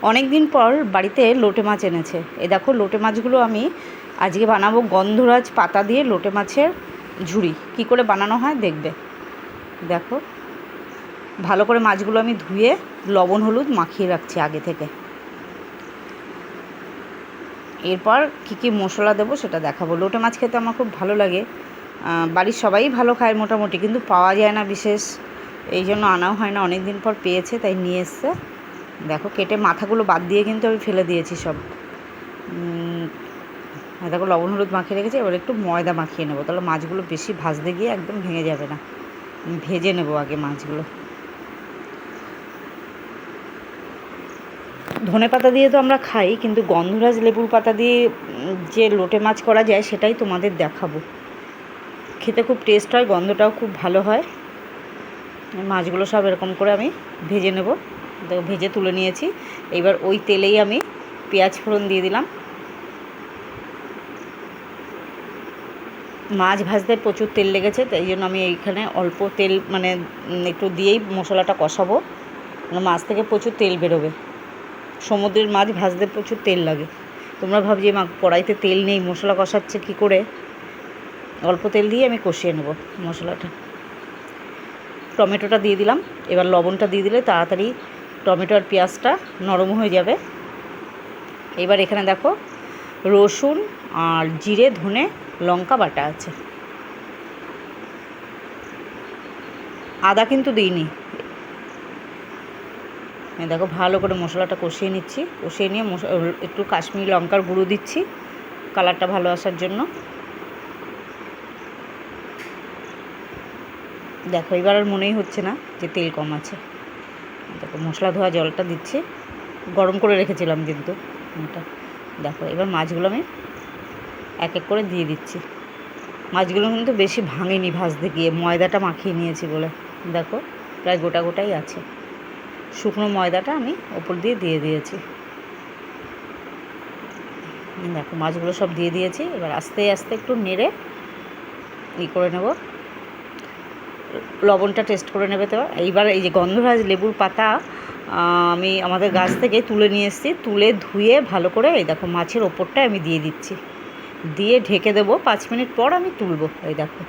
অনেক দিন পর বাড়িতে লোটে মাছ এনেছে। এই দেখো লোটে মাছগুলো আমি আজকে বানাবো গন্ধরাজ পাতা দিয়ে লোটে মাছের ঝুড়ি। কি করে বানানো হয় দেখবে। দেখো ভালো করে মাছগুলো আমি ধুয়ে লবণ হলুদ মাখিয়ে রাখছি আগে থেকে। এরপর কী কী মশলা দেবো সেটা দেখাবো। লোটে মাছ খেতে আমার খুব ভালো লাগে, বাড়ির সবাই ভালো খায় মোটামুটি, কিন্তু পাওয়া যায় না বিশেষ, এই জন্য আনাও হয় না। অনেক দিন পর পেয়েছে তাই নিয়ে এসছে। দেখো কেটে মাথাগুলো বাদ দিয়ে কিন্তু আমি ফেলে দিয়েছি সব। দেখো লবণ হলুদ মাখিয়ে রেখেছি। এবার একটু ময়দা মাখিয়ে নেবো, তাহলে মাছগুলো বেশি ভাজতে গিয়ে একদম ভেঙে যাবে না। ভেজে নেবো আগে মাছগুলো। ধনে পাতা দিয়ে তো আমরা খাই, কিন্তু গন্ধরাজ লেবুর পাতা দিয়ে যে লোটে মাছ করা যায় সেটাই তোমাদের দেখাবো। খেতে খুব টেস্ট হয়, গন্ধটাও খুব ভালো হয়। মাছগুলো সব এরকম করে আমি ভেজে নেব। ভেজে তুলে নিয়েছি। এবার ওই তেলেই আমি পেঁয়াজ ফোড়ন দিয়ে দিলাম। মাছ ভাজতে প্রচুর তেল লেগেছে, তাই জন্য আমি এইখানে অল্প তেল মানে একটু দিয়েই মশলাটা কষাবো। মাছ থেকে প্রচুর তেল বেরোবে। সমুদ্রের মাছ ভাজতে প্রচুর তেল লাগে। তোমরা ভাবছি কড়াইতে তেল নেই, মশলা কষাচ্ছে কী করে। অল্প তেল দিয়ে আমি কষিয়ে নেব মশলাটা। টমেটোটা দিয়ে দিলাম। এবার লবণটা দিয়ে দিলে তাড়াতাড়ি টমেটো আর পেঁয়াজটা নরম হয়ে যাবে। এবার এখানে দেখো রসুন আর জিরে ধনে লঙ্কা বাটা আছে। আদা কিন্তু দিইনি। দেখো ভালো করে মশলাটা কষিয়ে নিচ্ছি। কষিয়ে নিয়ে একটু কাশ্মীরি লঙ্কার গুঁড়ো দিচ্ছি কালারটা ভালো আসার জন্য। দেখো এবার আর মনেই হচ্ছে না যে তেল কম আছে। দেখো মশলা ধোয়া জলটা দিচ্ছি, গরম করে রেখেছিলাম কিন্তু এটা। দেখো এবার মাছগুলো আমি এক এক করে দিয়ে দিচ্ছি। মাছগুলো কিন্তু বেশি ভাঙেনি ভাজতে গিয়ে, ময়দাটা মাখিয়ে নিয়েছি বলে। দেখো প্রায় গোটা গোটাই আছে। শুকনো ময়দাটা আমি ওপর দিয়ে দিয়েছি। দেখো মাছগুলো সব দিয়ে দিয়েছি। এবার আস্তে আস্তে একটু নেড়ে করে নেব। লবণটা টেস্ট করে নেবে তো। এইবার এই যে গন্ধরাজ লেবুর পাতা আমি আমাদের গাছ থেকে তুলে নিয়ে এসেছি। তুলে ধুয়ে ভালো করে এই দেখো মাছের ওপরটা আমি দিয়ে দিচ্ছি। দিয়ে ঢেকে দেবো। 5 মিনিট পর আমি তুলবো। এই দেখো